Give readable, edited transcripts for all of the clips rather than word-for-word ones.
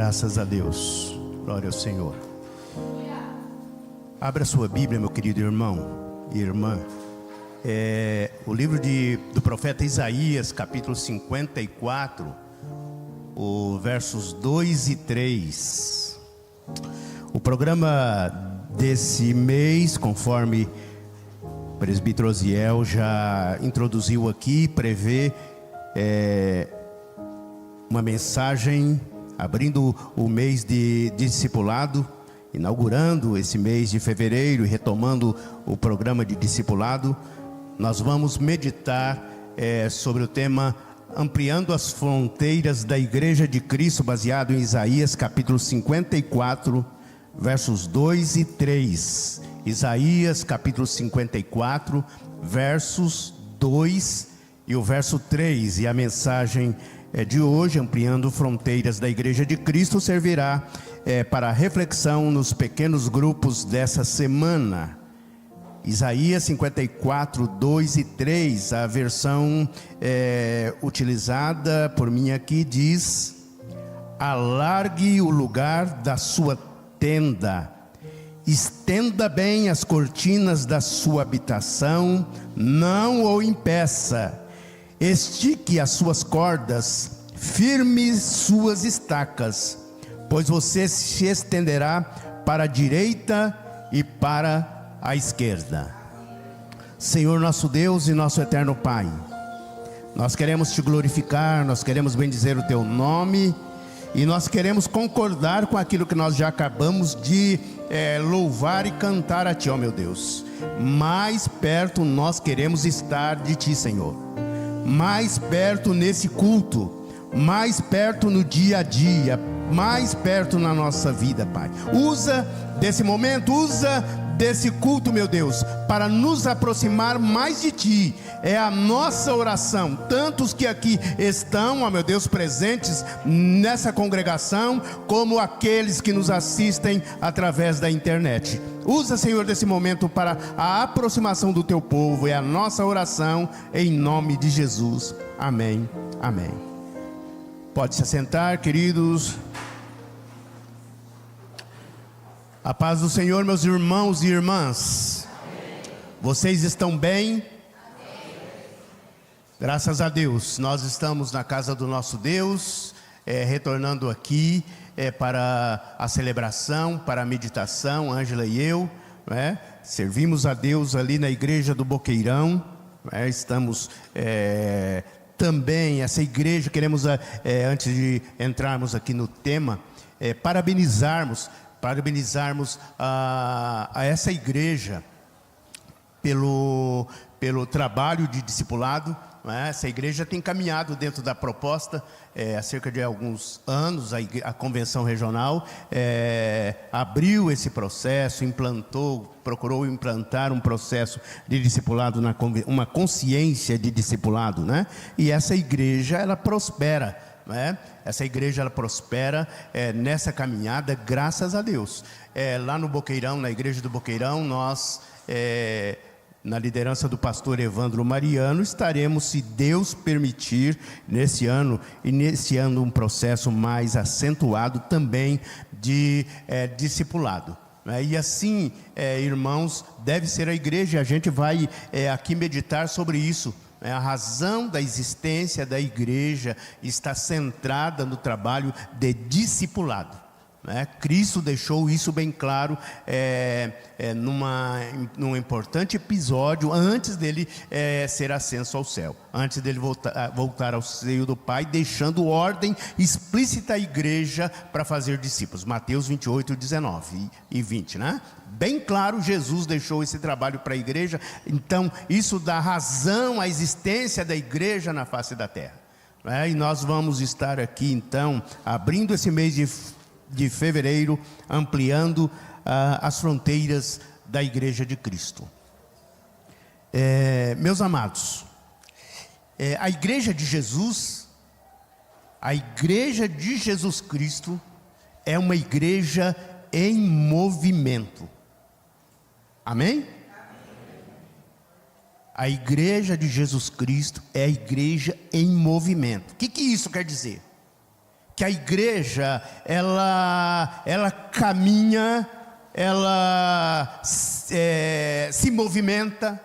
Graças a Deus, glória ao Senhor. Abra sua Bíblia, meu querido irmão e irmã. O livro do profeta Isaías, capítulo 54, os versos 2 e 3. O programa desse mês, conforme o presbítero Osiel já introduziu aqui, prevê uma mensagem abrindo o mês de discipulado, inaugurando esse mês de fevereiro e retomando o programa de discipulado. Nós vamos meditar sobre o tema Ampliando as Fronteiras da Igreja de Cristo, baseado em Isaías capítulo 54, versos 2 e 3. Isaías capítulo 54, versos 2 e o verso 3. E a mensagem de hoje, Ampliando Fronteiras da Igreja de Cristo, servirá para reflexão nos pequenos grupos dessa semana. Isaías 54, 2 e 3, a versão utilizada por mim aqui diz: alargue o lugar da sua tenda, estenda bem as cortinas da sua habitação, não o impeça, estique as suas cordas, firme suas estacas, pois você se estenderá para a direita e para à esquerda. Senhor nosso Deus e nosso eterno Pai, nós queremos te glorificar, nós queremos bendizer o teu nome e nós queremos concordar com aquilo que nós já acabamos de louvar e cantar a ti, ó meu Deus. Mais perto nós queremos estar de ti, Senhor, mais perto nesse culto, mais perto no dia a dia, mais perto na nossa vida, Pai. Usa desse momento, usa desse culto, meu Deus, para nos aproximar mais de ti. É a nossa oração, tantos que aqui estão, ó meu Deus, presentes nessa congregação, como aqueles que nos assistem através da internet. Usa, Senhor, desse momento para a aproximação do teu povo. É a nossa oração em nome de Jesus. Amém, amém. Pode se assentar, queridos. A paz do Senhor, meus irmãos e irmãs. Amém. Vocês estão bem? Amém. Graças a Deus, nós estamos na casa do nosso Deus, retornando aqui para a celebração, para a meditação. Ângela e eu, servimos a Deus ali na igreja do Boqueirão, estamos também, essa igreja, queremos, antes de entrarmos aqui no tema, parabenizarmos a essa igreja pelo trabalho de discipulado. Essa igreja tem caminhado dentro da proposta. Há cerca de alguns anos a convenção regional abriu esse processo, procurou implantar um processo de discipulado, uma consciência de discipulado, E essa igreja, ela prospera. Essa igreja, ela prospera nessa caminhada, graças a Deus. Lá no Boqueirão, na igreja do Boqueirão, nós, na liderança do pastor Evandro Mariano, estaremos, se Deus permitir, iniciando um processo mais acentuado também de discipulado. E assim, irmãos, deve ser a igreja. A gente vai aqui meditar sobre isso. A razão da existência da igreja está centrada no trabalho de discipulado. Cristo deixou isso bem claro num importante episódio antes dele ser ascenso ao céu, antes dele voltar ao seio do Pai, deixando ordem explícita à igreja para fazer discípulos. Mateus 28, 19 e 20, Bem claro, Jesus deixou esse trabalho para a igreja. Então isso dá razão à existência da igreja na face da terra. E nós vamos estar aqui então, abrindo esse mês de fevereiro, ampliando as fronteiras da Igreja de Cristo. Meus amados, a Igreja de Jesus, a Igreja de Jesus Cristo, é uma igreja em movimento. Amém? A Igreja de Jesus Cristo é a igreja em movimento. O que isso quer dizer? que a igreja, ela caminha, ela se movimenta,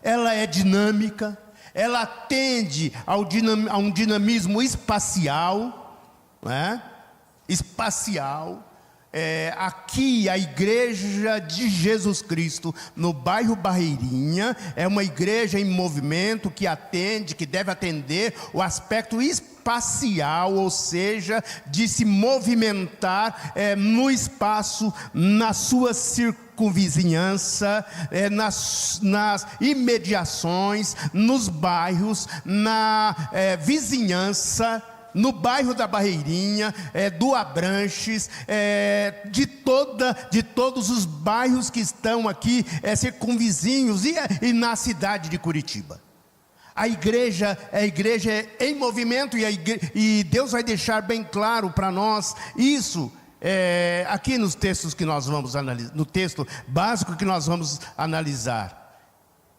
ela é dinâmica, ela atende a um dinamismo espacial, né? Espacial. Aqui a igreja de Jesus Cristo no bairro Barreirinha é uma igreja em movimento que atende, que deve atender o aspecto espacial, ou seja, de se movimentar no espaço, na sua circunvizinhança, nas imediações, nos bairros, na vizinhança, no bairro da Barreirinha, do Abranches, de todos os bairros que estão aqui, circunvizinhos, e na cidade de Curitiba. A igreja é em movimento, e Deus vai deixar bem claro para nós isso, aqui nos textos que nós vamos analisar, no texto básico que nós vamos analisar.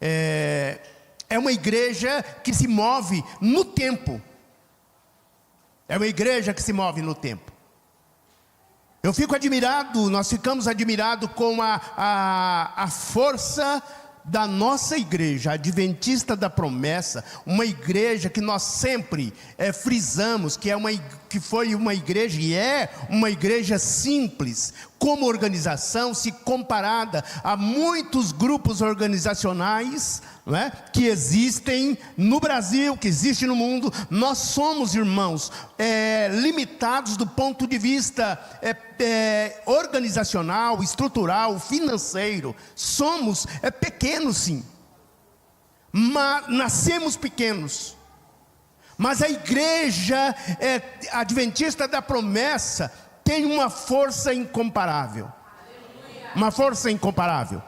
É uma igreja que se move no tempo. É uma igreja que se move no tempo. Eu fico admirado, nós ficamos admirados com a força da nossa igreja, Adventista da Promessa, uma igreja que nós sempre frisamos que foi uma igreja, e é uma igreja simples, como organização, se comparada a muitos grupos organizacionais, não é, que existem no Brasil, que existem no mundo. Nós somos, irmãos, limitados do ponto de vista organizacional, estrutural, financeiro. Somos pequenos, sim, mas nascemos pequenos. Mas a igreja Adventista da Promessa tem uma força incomparável. Uma força incomparável.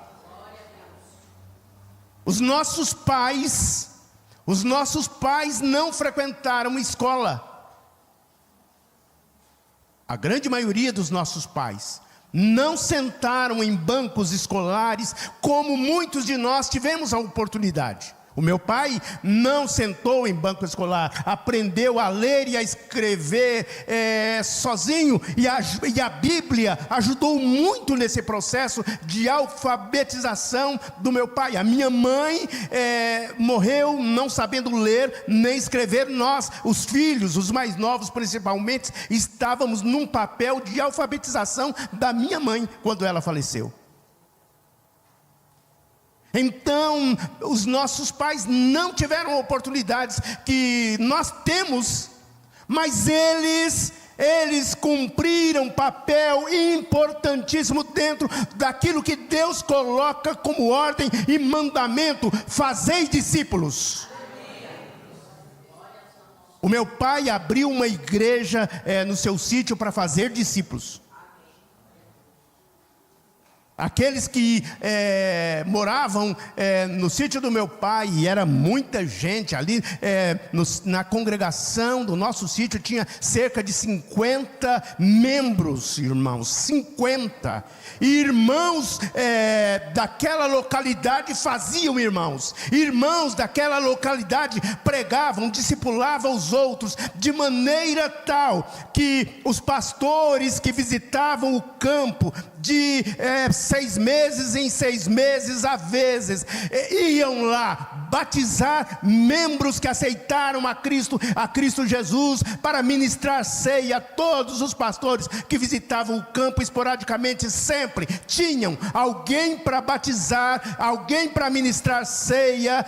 Os nossos pais não frequentaram escola. A grande maioria dos nossos pais não sentaram em bancos escolares, como muitos de nós tivemos a oportunidade. O meu pai não sentou em banco escolar, aprendeu a ler e a escrever sozinho, e a Bíblia ajudou muito nesse processo de alfabetização do meu pai. A minha mãe morreu não sabendo ler nem escrever. Nós, os filhos, os mais novos principalmente, estávamos num papel de alfabetização da minha mãe quando ela faleceu. Então, os nossos pais não tiveram oportunidades que nós temos, mas eles cumpriram papel importantíssimo dentro daquilo que Deus coloca como ordem e mandamento: fazei discípulos. O meu pai abriu uma igreja no seu sítio para fazer discípulos. Aqueles que moravam no sítio do meu pai, e era muita gente ali, na congregação do nosso sítio tinha cerca de 50 membros, irmãos, 50. E irmãos daquela localidade faziam irmãos daquela localidade pregavam, discipulavam os outros, de maneira tal que os pastores que visitavam o campo, de 6 meses em 6 meses, às vezes, iam lá batizar membros que aceitaram a Cristo Jesus, para ministrar ceia. Todos os pastores que visitavam o campo esporadicamente sempre tinham alguém para batizar, alguém para ministrar ceia,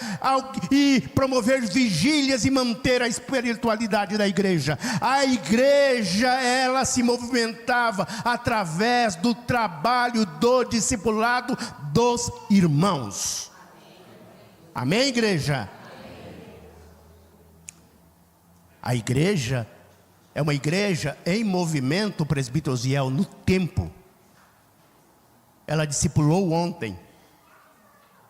e promover vigílias e manter a espiritualidade da igreja. A igreja, ela se movimentava através do trabalho do discipulado dos irmãos. Amém, igreja? A igreja é uma igreja em movimento, presbítero Osiel, no tempo. Ela discipulou ontem,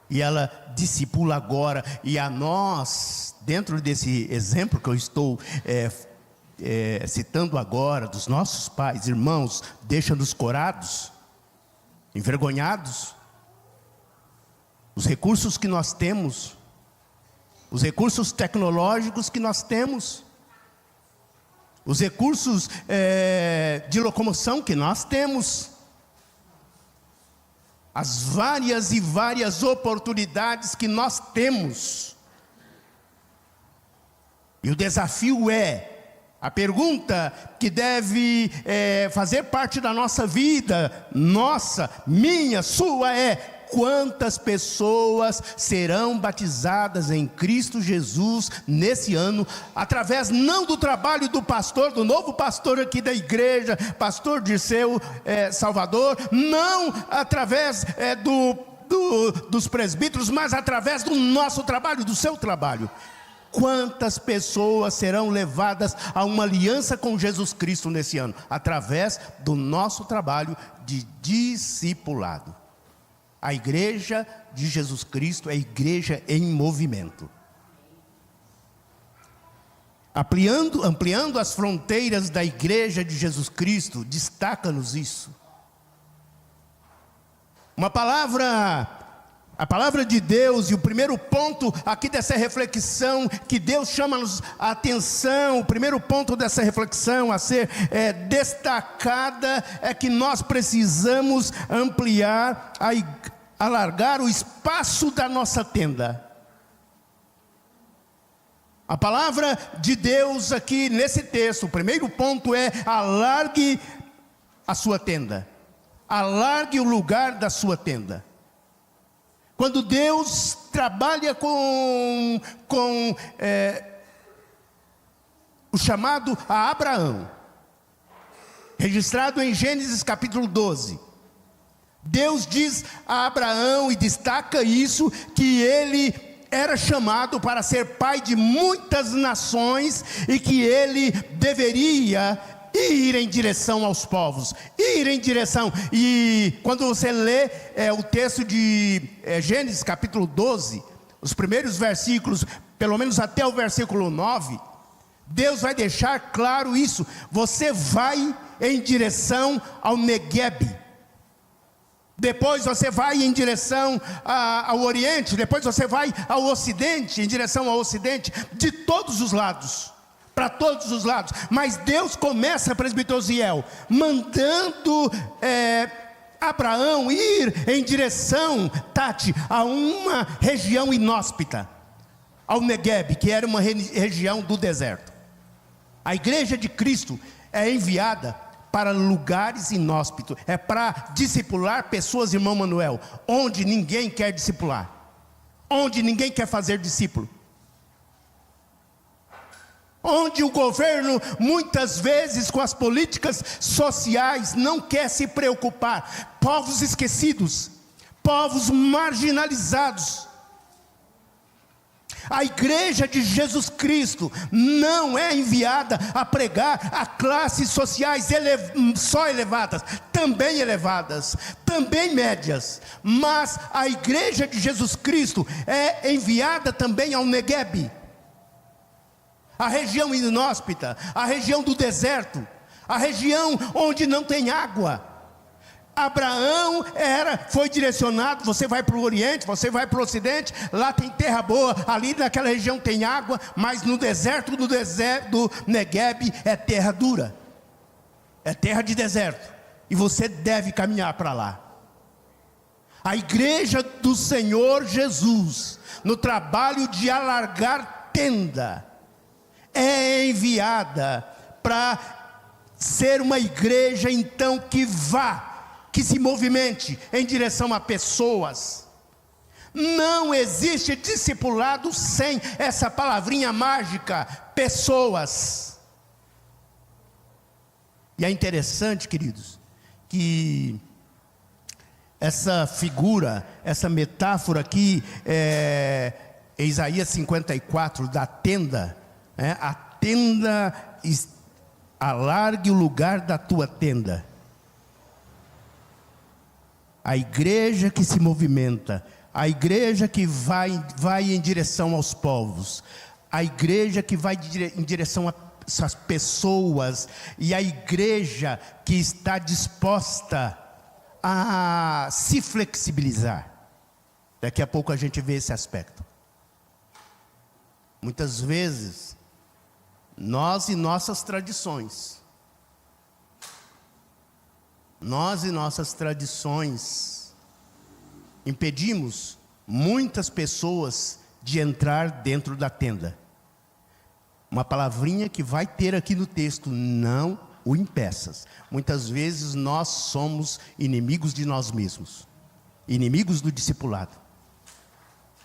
e ela discipula agora. E a nós, dentro desse exemplo que eu estou citando agora, dos nossos pais, irmãos, deixa-nos corados, envergonhados. Os recursos que nós temos, os recursos tecnológicos que nós temos, os recursos de locomoção que nós temos, as várias e várias oportunidades que nós temos. E o desafio a pergunta que deve fazer parte da nossa vida, nossa, minha, sua, quantas pessoas serão batizadas em Cristo Jesus nesse ano, através não do trabalho do pastor, do novo pastor aqui da igreja, pastor Dirceu Salvador, não através dos presbíteros, mas através do nosso trabalho, do seu trabalho. Quantas pessoas serão levadas a uma aliança com Jesus Cristo nesse ano? Através do nosso trabalho de discipulado. A igreja de Jesus Cristo é a igreja em movimento. Ampliando as fronteiras da igreja de Jesus Cristo, destaca-nos isso. A palavra de Deus, e o primeiro ponto aqui dessa reflexão, que Deus chama-nos a atenção, o primeiro ponto dessa reflexão a ser destacada, é que nós precisamos alargar o espaço da nossa tenda. A palavra de Deus aqui nesse texto, o primeiro ponto alargue a sua tenda, alargue o lugar da sua tenda. Quando Deus trabalha com o chamado a Abraão, registrado em Gênesis capítulo 12, Deus diz a Abraão, e destaca isso, que ele era chamado para ser pai de muitas nações, e que ele deveria ir em direção aos povos, e quando você lê o texto de Gênesis capítulo 12, os primeiros versículos, pelo menos até o versículo 9, Deus vai deixar claro isso: você vai em direção ao Neguebe, depois você vai em direção ao Oriente, depois você vai ao Ocidente, em direção ao Ocidente, de todos os lados, para todos os lados. Mas Deus começa, presbítero Osiel, mandando Abraão ir em direção, Tati, a uma região inóspita, ao Neguebe, que era uma região do deserto. A igreja de Cristo é enviada para lugares inóspitos, para discipular pessoas, irmão Manuel, onde ninguém quer discipular, onde ninguém quer fazer discípulo, onde o governo, muitas vezes com as políticas sociais, não quer se preocupar. Povos esquecidos, povos marginalizados. A igreja de Jesus Cristo não é enviada a pregar a classes sociais só elevadas, também médias, mas a igreja de Jesus Cristo é enviada também ao Neguebe, a região inóspita, a região do deserto, a região onde não tem água. Abraão foi direcionado: você vai para o Oriente, você vai para o Ocidente, lá tem terra boa, ali naquela região tem água, mas no deserto do Neguebe é terra dura, é terra de deserto, e você deve caminhar para lá. A igreja do Senhor Jesus, no trabalho de alargar tenda, é enviada para ser uma igreja então que se movimente em direção a pessoas. Não existe discipulado sem essa palavrinha mágica, pessoas. E é interessante, queridos, que essa figura, essa metáfora aqui, em Isaías 54, da tenda, a tenda, alargue o lugar da tua tenda. A igreja que se movimenta, a igreja que vai em direção aos povos, a igreja que vai em direção às pessoas, e a igreja que está disposta a se flexibilizar. Daqui a pouco a gente vê esse aspecto. Muitas vezes Nós e nossas tradições. Nós e nossas tradições impedimos muitas pessoas de entrar dentro da tenda. Uma palavrinha que vai ter aqui no texto: não o impeças. Muitas vezes nós somos inimigos de nós mesmos, inimigos do discipulado.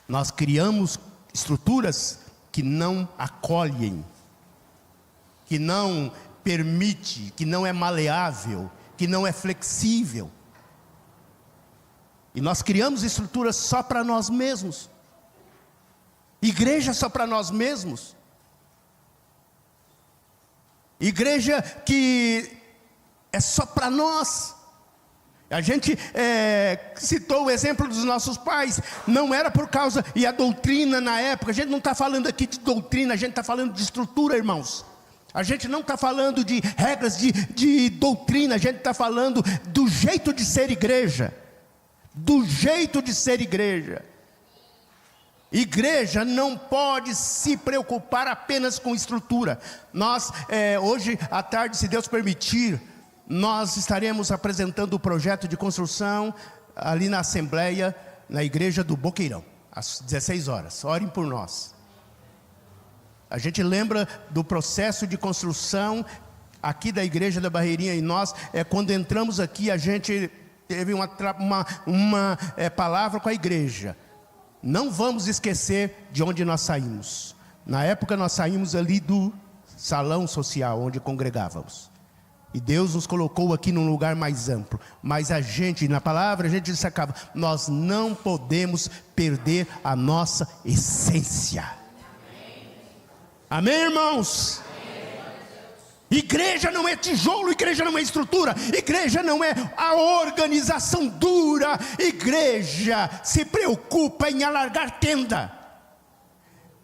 Nós criamos estruturas que não acolhem, que não permite, que não é maleável, que não é flexível. E nós criamos estruturas só para nós mesmos, igreja só para nós mesmos, igreja que é só para nós. A gente citou o exemplo dos nossos pais. Não era por causa, e a doutrina na época, a gente não está falando aqui de doutrina, a gente está falando de estrutura, irmãos. A gente não está falando de regras de doutrina, a gente está falando do jeito de ser igreja. Do jeito de ser igreja. Igreja não pode se preocupar apenas com estrutura. Nós, hoje à tarde, se Deus permitir, nós estaremos apresentando o projeto de construção ali na Assembleia, na igreja do Boqueirão, às 16 horas. Orem por nós. A gente lembra do processo de construção aqui da igreja da Barreirinha, e nós, quando entramos aqui, a gente teve uma palavra com a igreja: não vamos esquecer de onde nós saímos. Na época nós saímos ali do salão social onde congregávamos, e Deus nos colocou aqui num lugar mais amplo. Mas a gente, na palavra, a gente destacava: nós não podemos perder a nossa essência. Amém, irmãos? Igreja não é tijolo, igreja não é estrutura, igreja não é a organização dura. Igreja se preocupa em alargar tenda,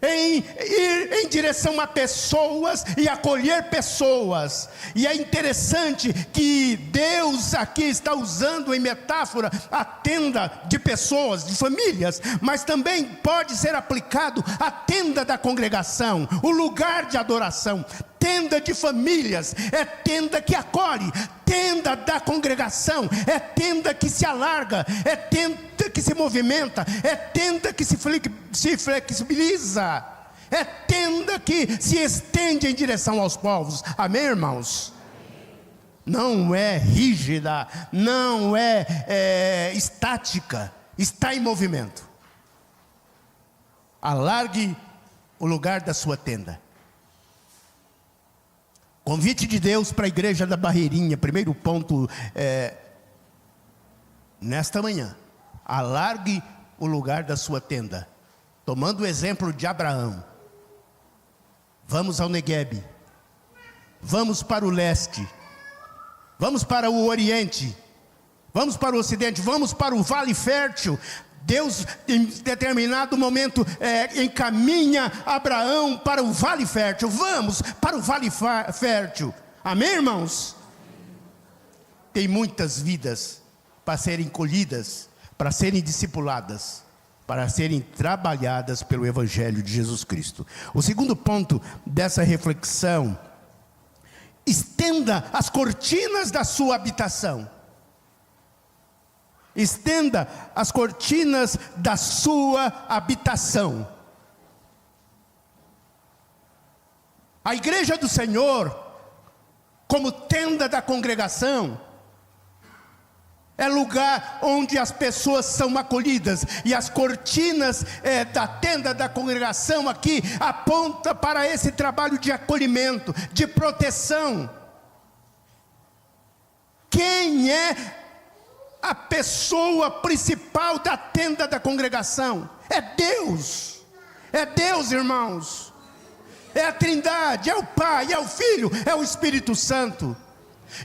em ir em direção a pessoas e acolher pessoas. E é interessante que Deus aqui está usando em metáfora a tenda de pessoas, de famílias, mas também pode ser aplicado à tenda da congregação, o lugar de adoração. Tenda de famílias é tenda que acolhe, tenda da congregação é tenda que se alarga, é tenda que se movimenta, é tenda que se flexibiliza, é tenda que se estende em direção aos povos. Amém, irmãos? Não é rígida, não é estática, está em movimento. Alargue o lugar da sua tenda. Convite de Deus para a igreja da Barreirinha. Primeiro ponto, nesta manhã: alargue o lugar da sua tenda, tomando o exemplo de Abraão. Vamos ao Neguebe, vamos para o leste, vamos para o oriente, vamos para o ocidente, vamos para o Vale Fértil. Deus, em determinado momento, encaminha Abraão para o Vale Fértil. Vamos para o Vale Fértil. Amém, irmãos? Tem muitas vidas para serem colhidas, para serem discipuladas, para serem trabalhadas pelo Evangelho de Jesus Cristo. O segundo ponto dessa reflexão: estenda as cortinas da sua habitação. Estenda as cortinas da sua habitação. A igreja do Senhor, como tenda da congregação, é lugar onde as pessoas são acolhidas. E as cortinas da tenda da congregação aqui aponta para esse trabalho de acolhimento, de proteção. Quem é a pessoa principal da tenda da congregação? É Deus. É Deus, irmãos. É a Trindade, é o Pai, é o Filho, é o Espírito Santo.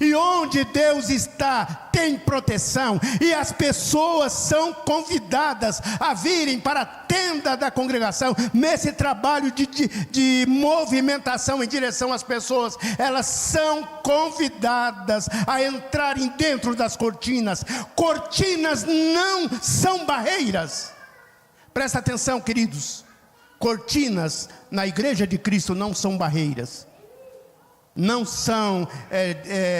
E onde Deus está, tem proteção. E as pessoas são convidadas a virem para a tenda da congregação. Nesse trabalho de movimentação em direção às pessoas, elas são convidadas a entrarem dentro das cortinas. Cortinas não são barreiras. Presta atenção, queridos. Cortinas na igreja de Cristo não são barreiras. não são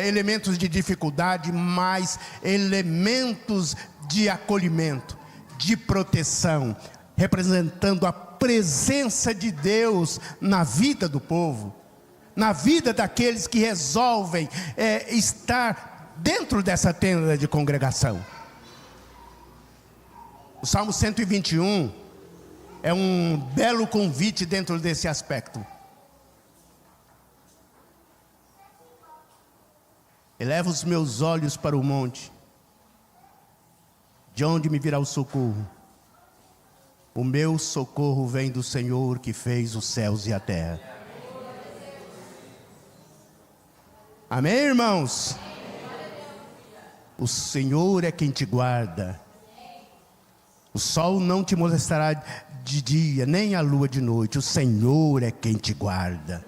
elementos de dificuldade, mas elementos de acolhimento, de proteção, representando a presença de Deus na vida do povo, na vida daqueles que resolvem estar dentro dessa tenda de congregação. O Salmo 121 é um belo convite dentro desse aspecto. Eleva os meus olhos para o monte, de onde me virá o socorro? O meu socorro vem do Senhor que fez os céus e a terra. Amém, irmãos? O Senhor é quem te guarda. O sol não te molestará de dia, nem a lua de noite. O Senhor é quem te guarda.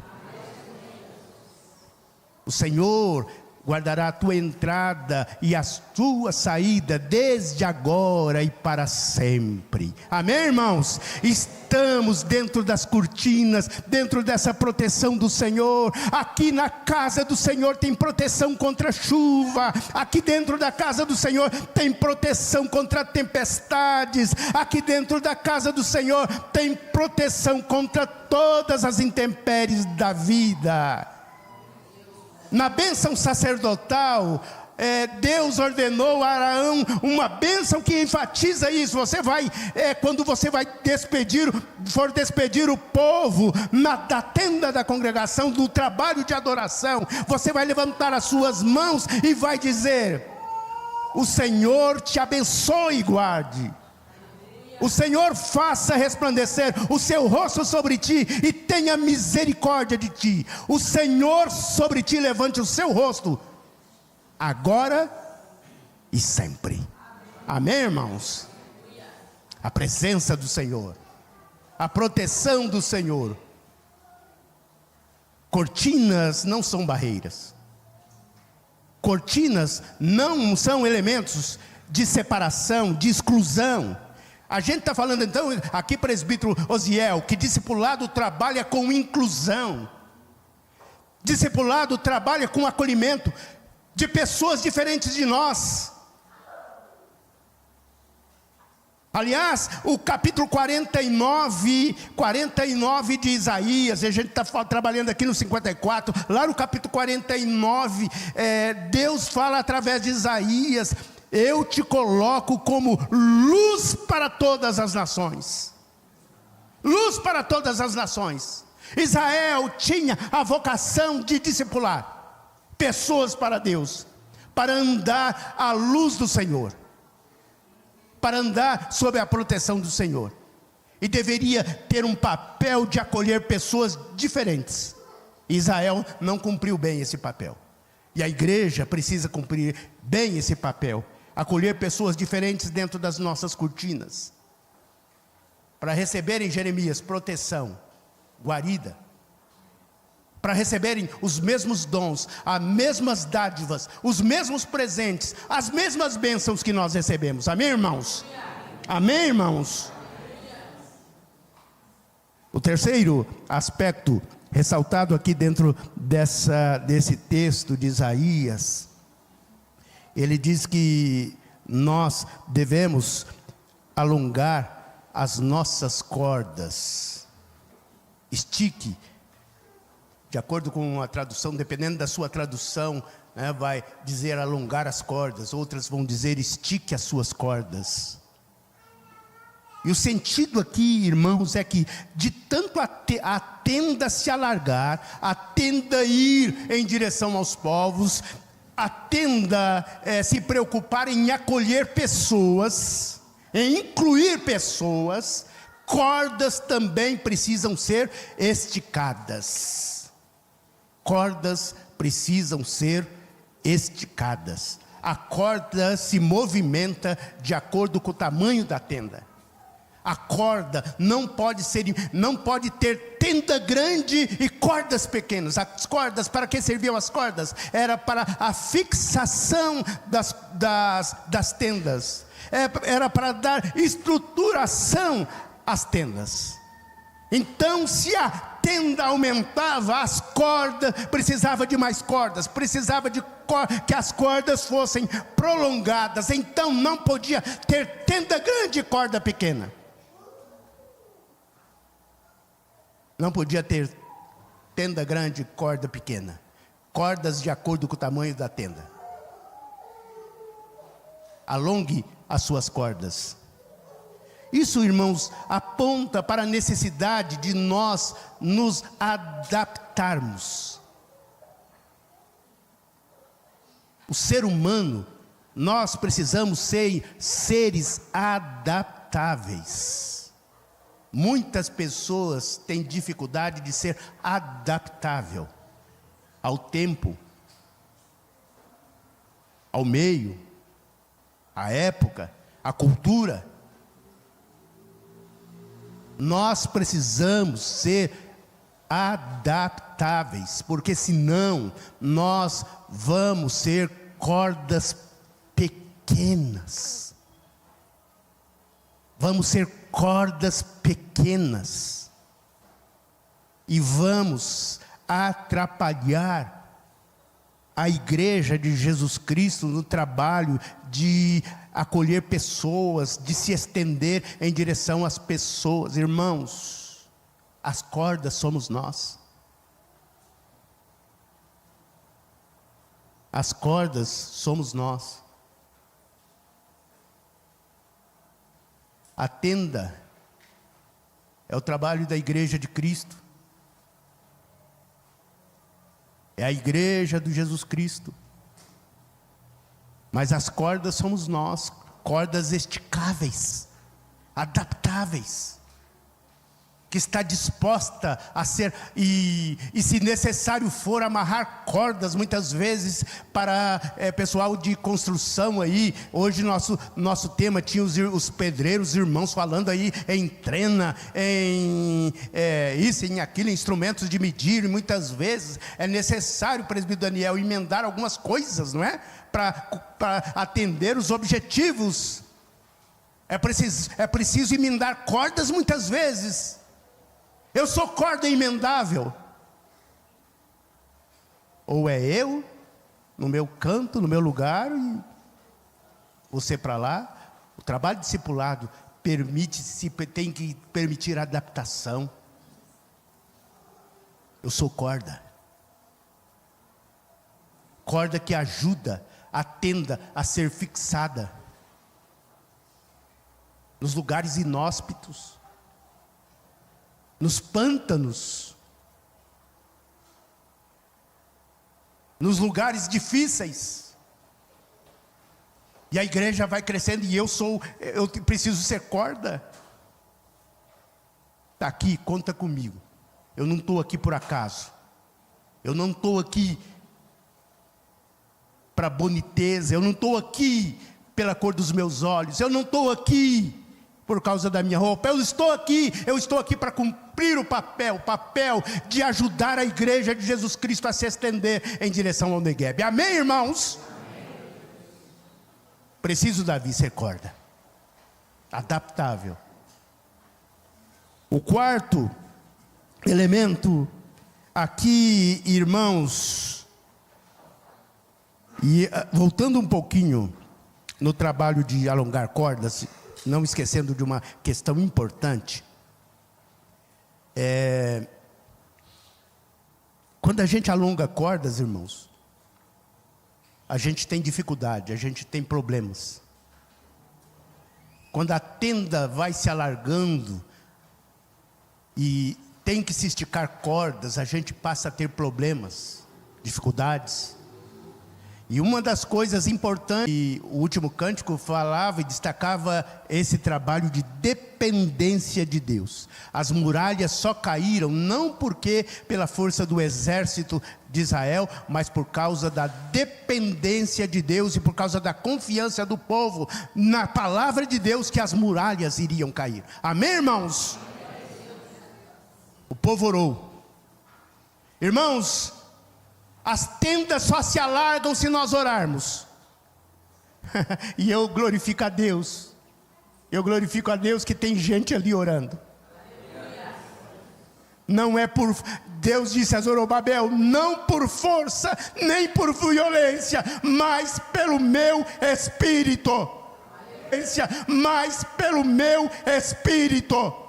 O Senhor guardará a tua entrada e a tua saída, desde agora e para sempre. Amém, irmãos? Estamos dentro das cortinas, dentro dessa proteção do Senhor. Aqui na casa do Senhor tem proteção contra chuva. Aqui dentro da casa do Senhor tem proteção contra tempestades. Aqui dentro da casa do Senhor tem proteção contra todas as intempéries da vida. Na bênção sacerdotal, Deus ordenou a Arão uma bênção que enfatiza isso. Você vai, quando você vai for despedir o povo da tenda da congregação, do trabalho de adoração, você vai levantar as suas mãos e vai dizer: o Senhor te abençoe e guarde. O Senhor faça resplandecer o seu rosto sobre ti e tenha misericórdia de ti. O Senhor sobre ti levante o seu rosto, agora e sempre. Amém, irmãos? A presença do Senhor, a proteção do Senhor. Cortinas não são barreiras. Cortinas não são elementos de separação, de exclusão. A gente está falando então, aqui presbítero Osiel, que discipulado trabalha com inclusão. Discipulado trabalha com acolhimento de pessoas diferentes de nós. Aliás, o capítulo 49 de Isaías, a gente está trabalhando aqui no 54, lá no capítulo 49, Deus fala através de Isaías: eu te coloco como luz para todas as nações. Luz para todas as nações. Israel tinha a vocação de discipular pessoas para Deus, para andar à luz do Senhor, para andar sob a proteção do Senhor. E deveria ter um papel de acolher pessoas diferentes. Israel não cumpriu bem esse papel. E a igreja precisa cumprir bem esse papel. Acolher pessoas diferentes dentro das nossas cortinas, para receberem, Jeremias, proteção, guarida, para receberem os mesmos dons, as mesmas dádivas, os mesmos presentes, as mesmas bênçãos que nós recebemos. Amém, irmãos? Amém, irmãos? O terceiro aspecto ressaltado aqui dentro desse texto de Isaías, ele diz que nós devemos alongar as nossas cordas. Estique, de acordo com a tradução, dependendo da sua tradução, vai dizer alongar as cordas, outras vão dizer estique as suas cordas. E o sentido aqui, irmãos, é que de tanto a tenda se alargar, a tenda ir em direção aos povos, a tenda se preocupar em acolher pessoas, em incluir pessoas, cordas também precisam ser esticadas. Cordas precisam ser esticadas. A corda se movimenta de acordo com o tamanho da tenda. A corda não pode ter tenda grande e cordas pequenas. As cordas, para que serviam as cordas? Era para a fixação das tendas. Era para dar estruturação às tendas. Então, se a tenda aumentava, as cordas, precisava de mais cordas, precisava de que as cordas fossem prolongadas. Então não podia ter tenda grande e corda pequena. Não podia ter tenda grande e corda pequena. Cordas de acordo com o tamanho da tenda. Alongue as suas cordas. Isso, irmãos, aponta para a necessidade de nós nos adaptarmos. O ser humano, nós precisamos ser seres adaptáveis. Muitas pessoas têm dificuldade de ser adaptável ao tempo, ao meio, à época, à cultura. Nós precisamos ser adaptáveis, porque senão nós vamos ser cordas pequenas. Vamos ser cordas pequenas. E vamos atrapalhar a igreja de Jesus Cristo no trabalho de acolher pessoas, de se estender em direção às pessoas. Irmãos, as cordas somos nós. As cordas somos nós. A tenda é o trabalho da igreja de Cristo. É a igreja de Jesus Cristo. Mas as cordas somos nós, cordas esticáveis, adaptáveis, que está disposta a ser, e se necessário for, amarrar cordas, muitas vezes, para pessoal de construção aí. Hoje nosso tema tinha os pedreiros, irmãos, falando aí em trena, em isso, em aquilo, instrumentos de medir. E muitas vezes é necessário, presbítero Daniel, emendar algumas coisas, não é? Para atender os objetivos. É preciso emendar cordas muitas vezes. Eu sou corda emendável. Ou é eu, no meu canto, no meu lugar, e você para lá. O trabalho discipulado tem que permitir adaptação. Eu sou corda. Corda que ajuda a tenda a ser fixada nos lugares inóspitos, nos pântanos, nos lugares difíceis. E a igreja vai crescendo, e eu preciso ser corda. Está aqui, conta comigo. Eu não estou aqui por acaso. Eu não estou aqui para boniteza. Eu não estou aqui pela cor dos meus olhos. Eu não estou aqui por causa da minha roupa. Eu estou aqui para cumprir o papel de ajudar a igreja de Jesus Cristo a se estender em direção ao Negueb. Amém, irmãos? Amém. Preciso, Davi, ser corda, adaptável. O quarto elemento aqui, irmãos, e voltando um pouquinho no trabalho de alongar cordas, não esquecendo de uma questão importante. Quando a gente alonga cordas, irmãos, a gente tem dificuldade, a gente tem problemas. Quando a tenda vai se alargando e tem que se esticar cordas, a gente passa a ter problemas, dificuldades. E uma das coisas importantes, e o último cântico falava e destacava esse trabalho de dependência de Deus. As muralhas só caíram, não porque pela força do exército de Israel, mas por causa da dependência de Deus e por causa da confiança do povo na palavra de Deus, que as muralhas iriam cair. Amém, irmãos? O povo orou. Irmãos, as tendas só se alargam se nós orarmos. E eu glorifico a Deus. Eu glorifico a Deus que tem gente ali orando. Não é por... Deus disse a Zorobabel: não por força, nem por violência, mas pelo meu Espírito. Mas pelo meu Espírito.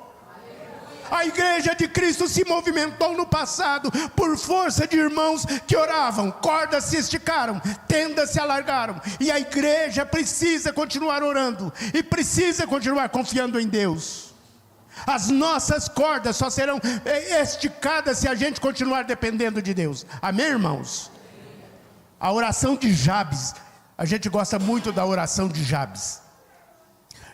A igreja de Cristo se movimentou no passado por força de irmãos que oravam, cordas se esticaram, tendas se alargaram, e a igreja precisa continuar orando, e precisa continuar confiando em Deus. As nossas cordas só serão esticadas se a gente continuar dependendo de Deus. Amém, irmãos? A oração de Jabes, a gente gosta muito da oração de Jabes.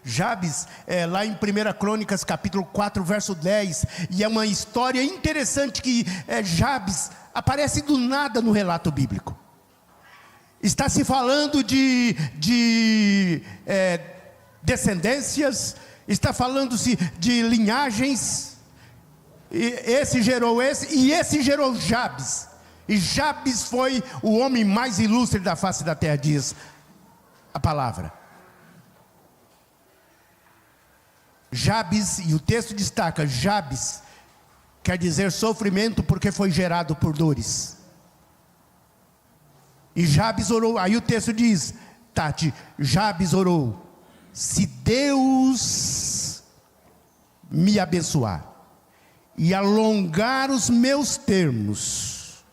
Jabes, lá em 1 Crônicas capítulo 4 verso 10, e é uma história interessante que Jabes aparece do nada no relato bíblico. Está se falando de descendências, está falando-se de linhagens, e esse gerou esse, e esse gerou Jabes, e Jabes foi o homem mais ilustre da face da terra, diz a palavra. Jabes, e o texto destaca, Jabes quer dizer sofrimento, porque foi gerado por dores. E Jabes orou, aí o texto diz, Tati, Jabes orou: se Deus me abençoar e alongar os meus termos,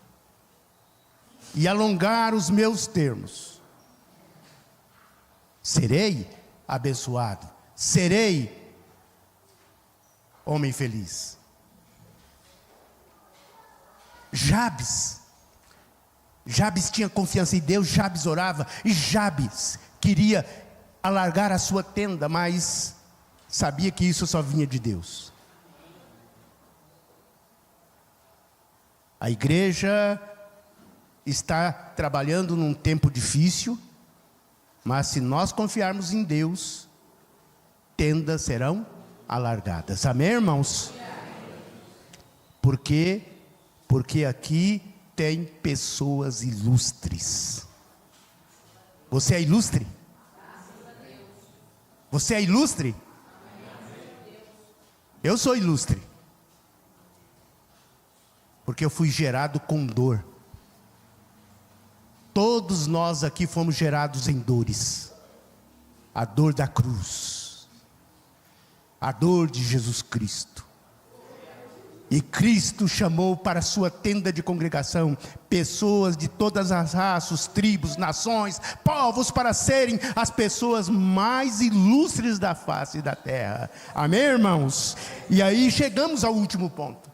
serei abençoado, serei homem feliz. Jabes tinha confiança em Deus, Jabes orava, e Jabes queria alargar a sua tenda, mas sabia que isso só vinha de Deus. A igreja está trabalhando num tempo difícil, mas se nós confiarmos em Deus, tendas serão alargadas. Amém, irmãos? Porque aqui tem pessoas ilustres. Você é ilustre? Você é ilustre? Eu sou ilustre, porque eu fui gerado com dor. Todos nós aqui fomos gerados em dores. A dor da cruz, a dor de Jesus Cristo. E Cristo chamou para a sua tenda de congregação pessoas de todas as raças, tribos, nações, povos, para serem as pessoas mais ilustres da face da terra. Amém, irmãos? E aí chegamos ao último ponto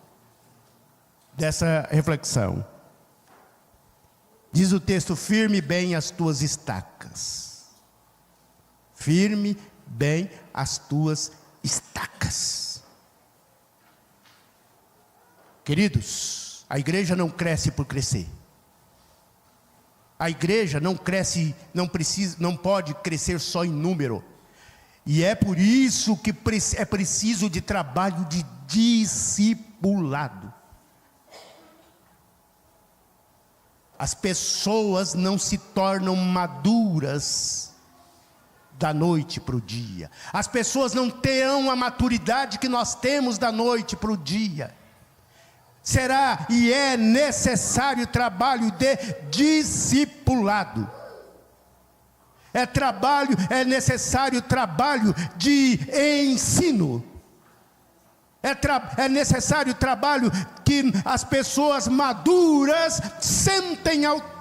dessa reflexão. Diz o texto: firme bem as tuas estacas. Firme bem as tuas estacas. Queridos, a igreja não cresce por crescer. A igreja não cresce, não pode crescer só em número. E é por isso que é preciso de trabalho de discipulado. As pessoas não se tornam maduras da noite para o dia. As pessoas não terão a maturidade que nós temos da noite para o dia. Será e é necessário trabalho de discipulado. É necessário trabalho de ensino. É necessário trabalho que as pessoas maduras sentem ao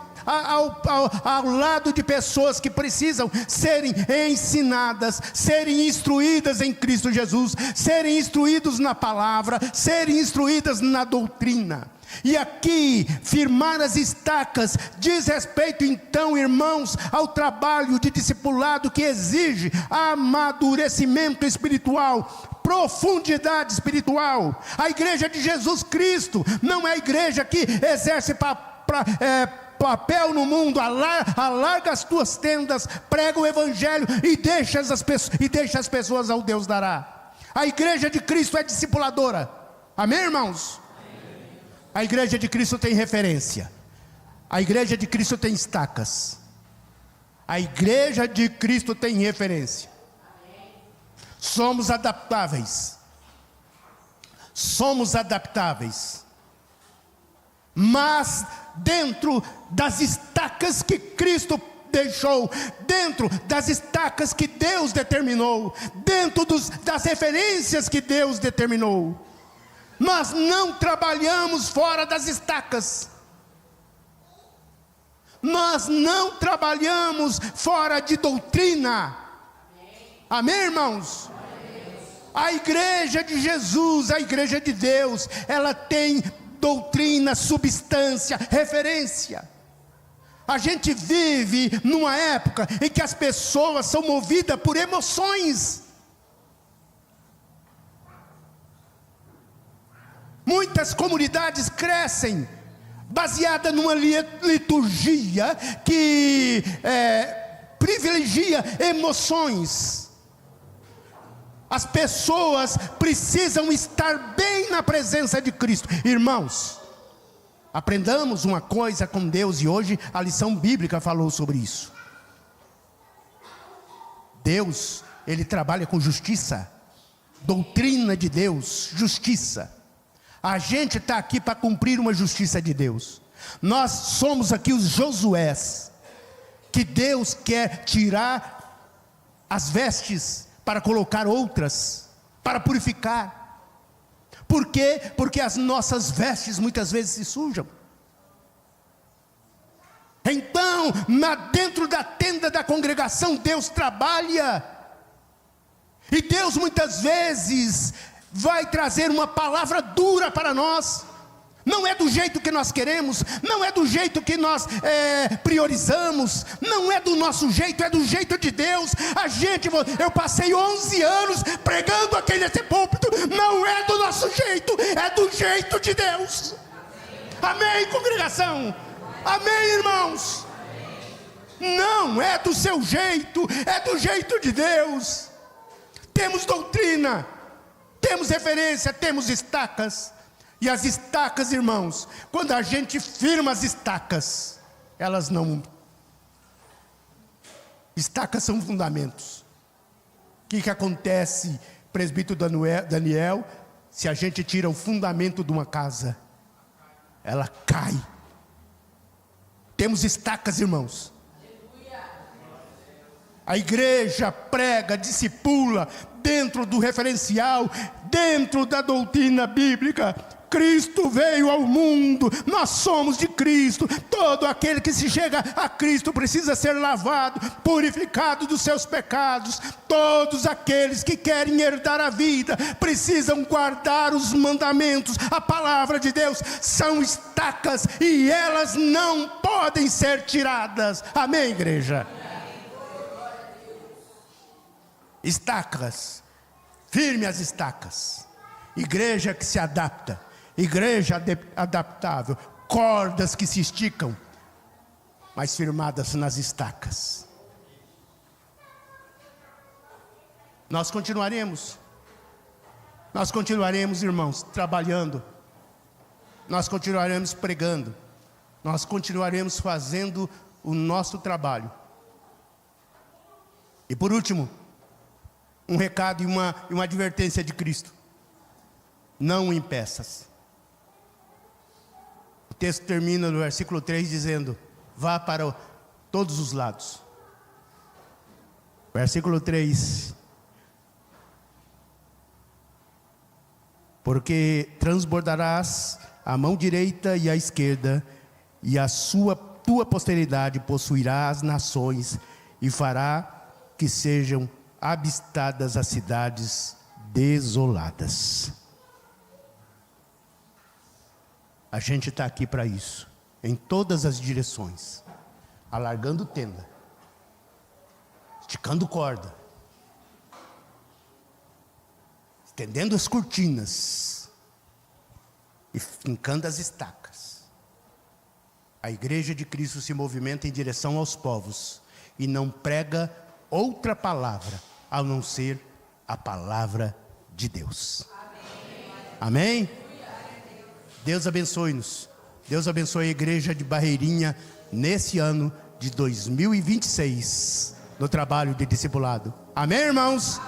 lado de pessoas que precisam serem ensinadas, serem instruídas em Cristo Jesus, serem instruídos na palavra, serem instruídas na doutrina. E aqui, firmar as estacas diz respeito então, irmãos, ao trabalho de discipulado que exige amadurecimento espiritual, profundidade espiritual. A igreja de Jesus Cristo não é a igreja que exerce papel no mundo, alarga as tuas tendas, prega o evangelho e deixa as pessoas ao Deus dará. A igreja de Cristo é discipuladora. Amém, irmãos? Amém. A igreja de Cristo tem referência. A igreja de Cristo tem estacas. A igreja de Cristo tem referência. Amém. Somos adaptáveis. somos adaptáveis, mas dentro das estacas que Cristo deixou, dentro das estacas que Deus determinou, dentro das referências que Deus determinou. Nós não trabalhamos fora das estacas. Nós não trabalhamos fora de doutrina. Amém, irmãos? A igreja de Jesus, a igreja de Deus, ela tem doutrina, substância, referência. A gente vive numa época em que as pessoas são movidas por emoções. Muitas comunidades crescem baseada numa liturgia que privilegia emoções. As pessoas precisam estar bem na presença de Cristo. Irmãos, aprendamos uma coisa com Deus, e hoje a lição bíblica falou sobre isso. Deus, Ele trabalha com justiça, doutrina de Deus, justiça. A gente está aqui para cumprir uma justiça de Deus. Nós somos aqui os Josués, que Deus quer tirar as vestes para colocar outras, para purificar. Por quê? Porque as nossas vestes muitas vezes se sujam. Então, dentro da tenda da congregação, Deus trabalha. E Deus muitas vezes vai trazer uma palavra dura para nós. Não é do jeito que nós queremos, não é do jeito que nós priorizamos, não é do nosso jeito, é do jeito de Deus. Eu passei 11 anos pregando aqui nesse púlpito, não é do nosso jeito, é do jeito de Deus. Amém, congregação? Amém, irmãos? Não é do seu jeito, é do jeito de Deus. Temos doutrina, temos referência, temos estacas. E as estacas, irmãos, quando a gente firma as estacas, elas não... Estacas são fundamentos. O que acontece, presbítero Daniel, se a gente tira o fundamento de uma casa? Ela cai. Temos estacas, irmãos. A igreja prega, discipula, dentro do referencial, dentro da doutrina bíblica. Cristo veio ao mundo, nós somos de Cristo. Todo aquele que se chega a Cristo precisa ser lavado, purificado dos seus pecados. Todos aqueles que querem herdar a vida precisam guardar os mandamentos. A palavra de Deus são estacas e elas não podem ser tiradas. Amém, igreja? Estacas, firme as estacas. Igreja que se adapta, igreja adaptável, cordas que se esticam, mas firmadas nas estacas. Nós continuaremos, irmãos, trabalhando, nós continuaremos pregando, nós continuaremos fazendo o nosso trabalho. E por último, um recado e uma advertência de Cristo: não impeças. O texto termina no versículo 3 dizendo: vá para todos os lados. Versículo 3: porque transbordarás a mão direita e a esquerda, e tua posteridade possuirá as nações, e fará que sejam habitadas as cidades desoladas. A gente está aqui para isso, em todas as direções, alargando tenda, esticando corda, estendendo as cortinas e fincando as estacas. A igreja de Cristo se movimenta em direção aos povos e não prega outra palavra a não ser a palavra de Deus. Amém? Deus abençoe-nos. Deus abençoe a igreja de Barreirinha nesse ano de 2026, no trabalho de discipulado. Amém, irmãos?